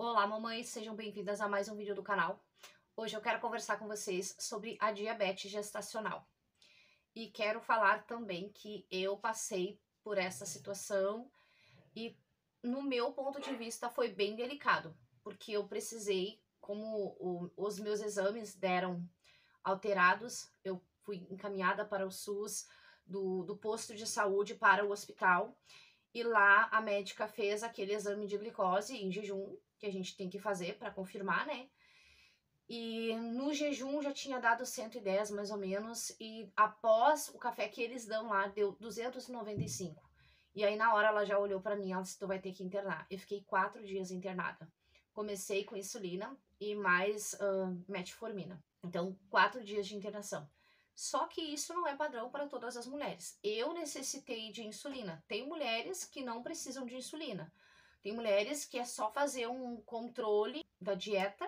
Olá, mamães, sejam bem-vindas a mais um vídeo do canal. Hoje eu quero conversar com vocês sobre a diabetes gestacional. E quero falar também que eu passei por essa situação e, no meu ponto de vista, foi bem delicado, porque eu precisei, como os meus exames deram alterados, eu fui encaminhada para o SUS, do posto de saúde para o hospital, e lá a médica fez aquele exame de glicose em jejum, que a gente tem que fazer para confirmar, né? E no jejum já tinha dado 110 mais ou menos, e após o café que eles dão lá, deu 295. E aí na hora ela já olhou para mim, ela disse, tu vai ter que internar. Eu fiquei 4 dias internada. Comecei com insulina e mais metformina. Então, 4 dias de internação. Só que isso não é padrão para todas as mulheres. Eu necessitei de insulina. Tem mulheres que não precisam de insulina. Tem mulheres que é só fazer um controle da dieta.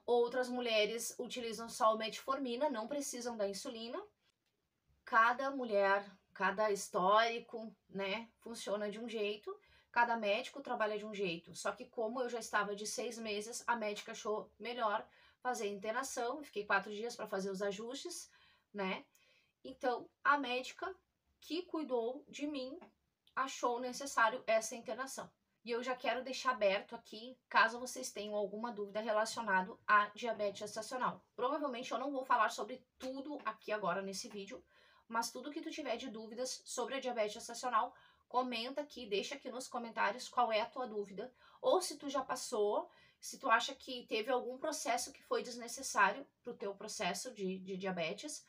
Outras mulheres utilizam só o metformina, não precisam da insulina. Cada mulher, cada histórico, né, funciona de um jeito. Cada médico trabalha de um jeito. Só que como eu já estava de 6 meses, a médica achou melhor fazer a internação. Fiquei 4 dias para fazer os ajustes, né? Então, a médica que cuidou de mim achou necessário essa internação. E eu já quero deixar aberto aqui, caso vocês tenham alguma dúvida relacionada à diabetes gestacional. Provavelmente eu não vou falar sobre tudo aqui agora nesse vídeo, mas tudo que tu tiver de dúvidas sobre a diabetes gestacional, comenta aqui, deixa aqui nos comentários qual é a tua dúvida, ou se tu já passou, se tu acha que teve algum processo que foi desnecessário para o teu processo de diabetes,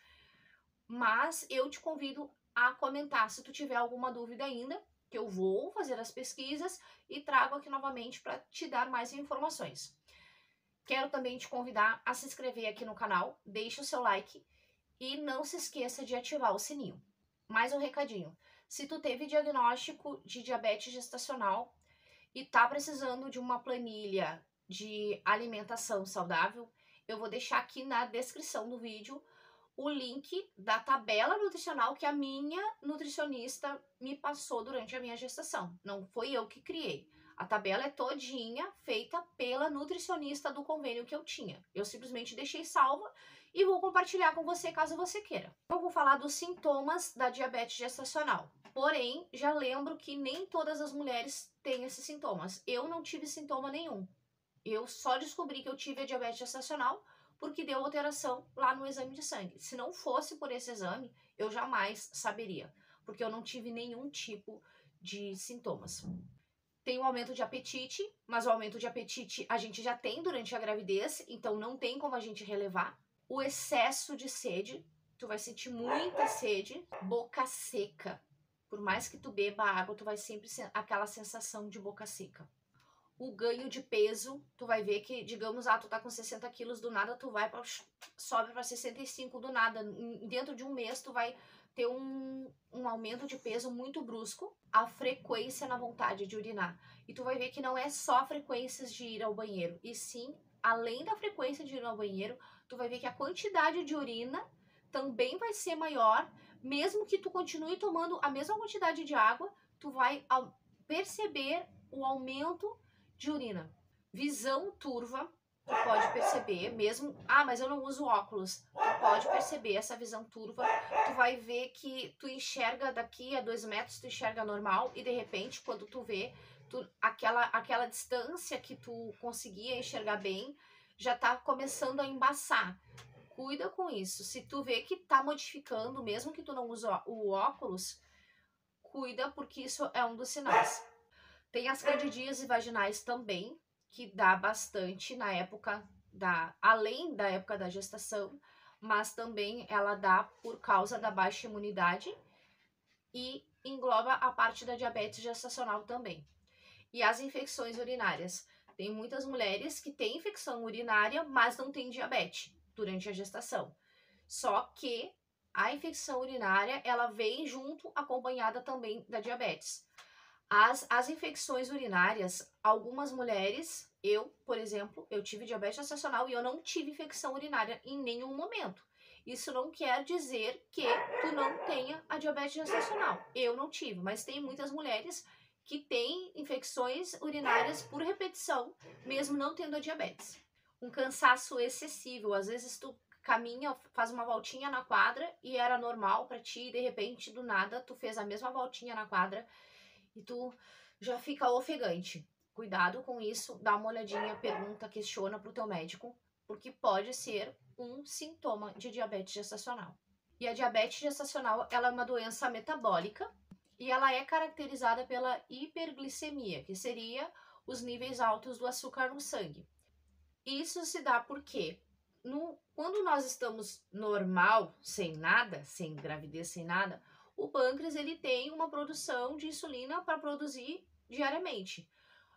mas eu te convido a comentar se tu tiver alguma dúvida ainda, que eu vou fazer as pesquisas e trago aqui novamente para te dar mais informações. Quero também te convidar a se inscrever aqui no canal, deixa o seu like e não se esqueça de ativar o sininho. Mais um recadinho, se tu teve diagnóstico de diabetes gestacional e tá precisando de uma planilha de alimentação saudável, eu vou deixar aqui na descrição do vídeo o link da tabela nutricional que a minha nutricionista me passou durante a minha gestação. Não foi eu que criei. A tabela é todinha feita pela nutricionista do convênio que eu tinha. Eu simplesmente deixei salva e vou compartilhar com você caso você queira. Eu vou falar dos sintomas da diabetes gestacional. Porém, já lembro que nem todas as mulheres têm esses sintomas. Eu não tive sintoma nenhum. Eu só descobri que eu tive a diabetes gestacional porque deu alteração lá no exame de sangue. Se não fosse por esse exame, eu jamais saberia, porque eu não tive nenhum tipo de sintomas. Tem o aumento de apetite, mas o aumento de apetite a gente já tem durante a gravidez, então não tem como a gente relevar. O excesso de sede, tu vai sentir muita sede, boca seca. Por mais que tu beba água, tu vai sempre aquela sensação de boca seca. O ganho de peso, tu vai ver que, digamos, tu tá com 60 quilos, do nada tu vai sobe para 65 do nada. Dentro de um mês tu vai ter um aumento de peso muito brusco. A frequência na vontade de urinar. E tu vai ver que não é só frequências de ir ao banheiro, e sim, além da frequência de ir ao banheiro, tu vai ver que a quantidade de urina também vai ser maior, mesmo que tu continue tomando a mesma quantidade de água, tu vai perceber o aumento de urina. Visão turva, tu pode perceber, mesmo, mas eu não uso óculos, tu pode perceber essa visão turva, tu vai ver que tu enxerga daqui a 2 metros, tu enxerga normal, e de repente, quando tu vê, aquela distância que tu conseguia enxergar bem, já tá começando a embaçar. Cuida com isso. Se tu vê que tá modificando, mesmo que tu não use o óculos, cuida, porque isso é um dos sinais. Tem as candidíases vaginais também, que dá bastante na época além da época da gestação, mas também ela dá por causa da baixa imunidade e engloba a parte da diabetes gestacional também. E as infecções urinárias. Tem muitas mulheres que têm infecção urinária, mas não têm diabetes durante a gestação. Só que a infecção urinária, ela vem junto acompanhada também da diabetes. As infecções urinárias, algumas mulheres, eu, por exemplo, eu tive diabetes gestacional e eu não tive infecção urinária em nenhum momento. Isso não quer dizer que tu não tenha a diabetes gestacional. Eu não tive, mas tem muitas mulheres que tem infecções urinárias por repetição, mesmo não tendo a diabetes. Um cansaço excessivo, às vezes tu caminha, faz uma voltinha na quadra e era normal pra ti, e de repente, do nada, tu fez a mesma voltinha na quadra e tu já fica ofegante. Cuidado com isso, dá uma olhadinha, pergunta, questiona pro teu médico, porque pode ser um sintoma de diabetes gestacional. E a diabetes gestacional, ela é uma doença metabólica e ela é caracterizada pela hiperglicemia, que seria os níveis altos do açúcar no sangue. Isso se dá porque quando nós estamos normal, sem nada, sem gravidez, sem nada, o pâncreas ele tem uma produção de insulina para produzir diariamente.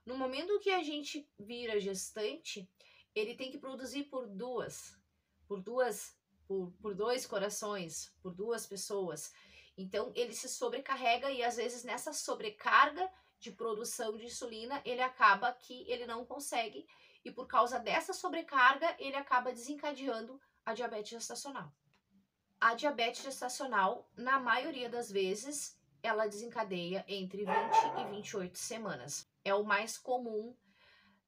No momento que a gente vira gestante, ele tem que produzir por dois corações, por duas pessoas. Então ele se sobrecarrega e às vezes nessa sobrecarga de produção de insulina, ele acaba que ele não consegue e por causa dessa sobrecarga, ele acaba desencadeando a diabetes gestacional. A diabetes gestacional, na maioria das vezes, ela desencadeia entre 20 e 28 semanas. É o mais comum.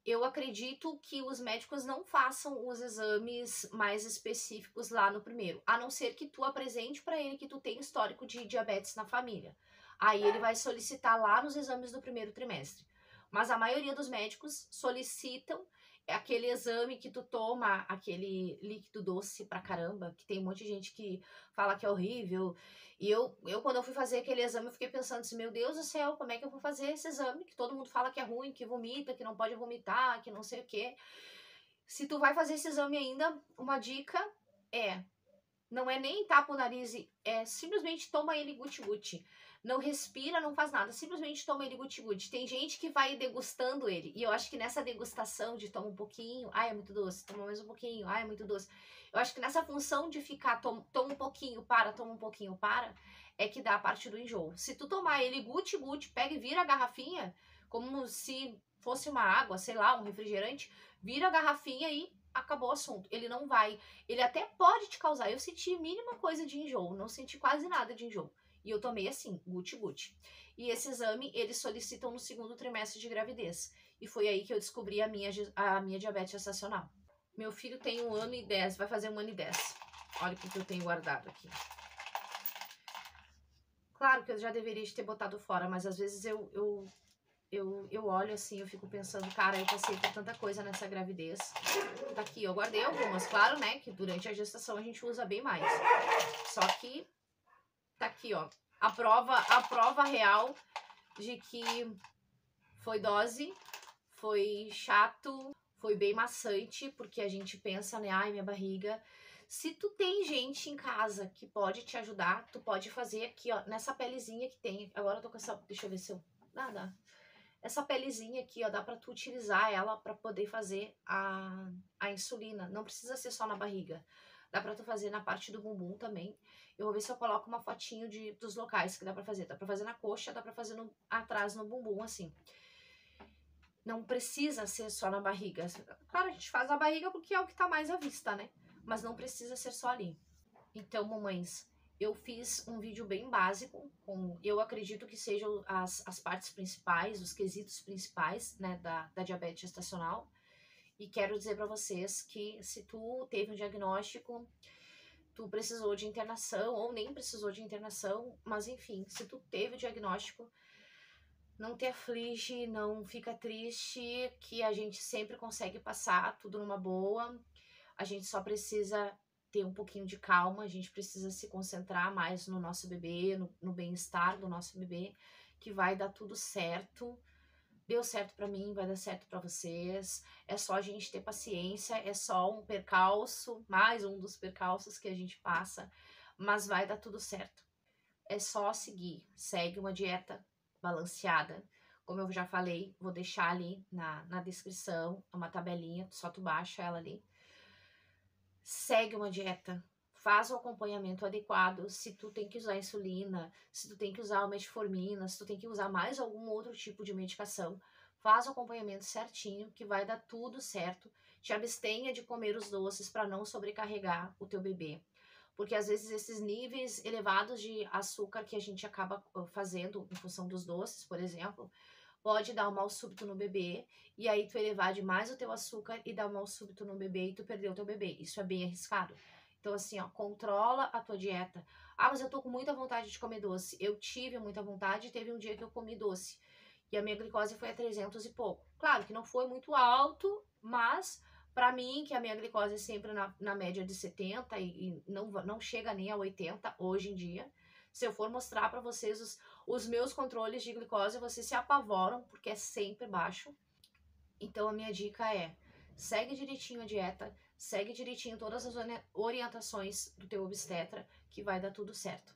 Eu acredito que os médicos não façam os exames mais específicos lá no primeiro, a não ser que tu apresente para ele que tu tem histórico de diabetes na família. Aí ele vai solicitar lá nos exames do primeiro trimestre. Mas a maioria dos médicos solicitam aquele exame que tu toma, aquele líquido doce pra caramba, que tem um monte de gente que fala que é horrível. E eu quando eu fui fazer aquele exame, eu fiquei pensando assim, meu Deus do céu, como é que eu vou fazer esse exame? Que todo mundo fala que é ruim, que vomita, que não pode vomitar, que não sei o quê. Se tu vai fazer esse exame ainda, uma dica não é nem tapa o nariz, é simplesmente toma ele guti-guti. Não respira, não faz nada, simplesmente toma ele guti-guti. Tem gente que vai degustando ele, e eu acho que nessa degustação de toma um pouquinho, ai é muito doce, toma mais um pouquinho, ai é muito doce. Eu acho que nessa função de ficar toma um pouquinho, toma um pouquinho, é que dá a parte do enjoo. Se tu tomar ele guti-guti, pega e vira a garrafinha, como se fosse uma água, sei lá, um refrigerante, vira a garrafinha e acabou o assunto. Ele não vai, ele até pode te causar. Eu senti mínima coisa de enjoo, não senti quase nada de enjoo. E eu tomei assim, guti-guti. E esse exame, eles solicitam no segundo trimestre de gravidez. E foi aí que eu descobri a minha diabetes gestacional. Meu filho tem 1 ano e 10, vai fazer 1 ano e 10. Olha o que eu tenho guardado aqui. Claro que eu já deveria ter botado fora, mas às vezes eu olho assim, eu fico pensando, cara, eu passei por tanta coisa nessa gravidez. Tá aqui, eu guardei algumas, claro, né, que durante a gestação a gente usa bem mais. Só que tá aqui, ó, a prova real de que foi dose, foi chato, foi bem maçante, porque a gente pensa, né, ai, minha barriga. Se tu tem gente em casa que pode te ajudar, tu pode fazer aqui, ó, nessa pelezinha que tem. Agora eu tô com essa, deixa eu ver se eu... Dá. Essa pelezinha aqui, ó, dá pra tu utilizar ela pra poder fazer a insulina. Não precisa ser só na barriga. Dá pra tu fazer na parte do bumbum também. Eu vou ver se eu coloco uma fotinho dos locais que dá pra fazer. Dá pra fazer na coxa, dá pra fazer atrás no bumbum, assim. Não precisa ser só na barriga. Claro, a gente faz na barriga porque é o que tá mais à vista, né? Mas não precisa ser só ali. Então, mamães, eu fiz um vídeo bem básico, eu acredito que sejam as partes principais, os quesitos principais, né, da diabetes gestacional. E quero dizer para vocês que se tu teve um diagnóstico, tu precisou de internação ou nem precisou de internação, mas enfim, se tu teve o diagnóstico, não te aflige, não fica triste, que a gente sempre consegue passar tudo numa boa. A gente só precisa ter um pouquinho de calma, a gente precisa se concentrar mais no nosso bebê, no bem-estar do nosso bebê, que vai dar tudo certo. Deu certo pra mim, vai dar certo pra vocês. É só a gente ter paciência, é só um percalço, mais um dos percalços que a gente passa, mas vai dar tudo certo. É só seguir, segue uma dieta balanceada. Como eu já falei, vou deixar ali na descrição uma tabelinha, só tu baixa ela ali. Segue uma dieta, faz o acompanhamento adequado, se tu tem que usar insulina, se tu tem que usar o metformina, se tu tem que usar mais algum outro tipo de medicação, faz o acompanhamento certinho, que vai dar tudo certo. Te abstenha de comer os doces para não sobrecarregar o teu bebê. Porque às vezes esses níveis elevados de açúcar que a gente acaba fazendo em função dos doces, por exemplo, pode dar um mal súbito no bebê, e aí tu elevar demais o teu açúcar e dar um mal súbito no bebê e tu perder o teu bebê. Isso é bem arriscado. Então, assim, ó, controla a tua dieta. Ah, mas eu tô com muita vontade de comer doce. Eu tive muita vontade e teve um dia que eu comi doce. E a minha glicose foi a 300 e pouco. Claro que não foi muito alto, mas para mim, que a minha glicose é sempre na média de 70 e não chega nem a 80 hoje em dia. Se eu for mostrar para vocês os meus controles de glicose, vocês se apavoram, porque é sempre baixo. Então a minha dica é, segue direitinho a dieta, segue direitinho todas as orientações do teu obstetra, que vai dar tudo certo.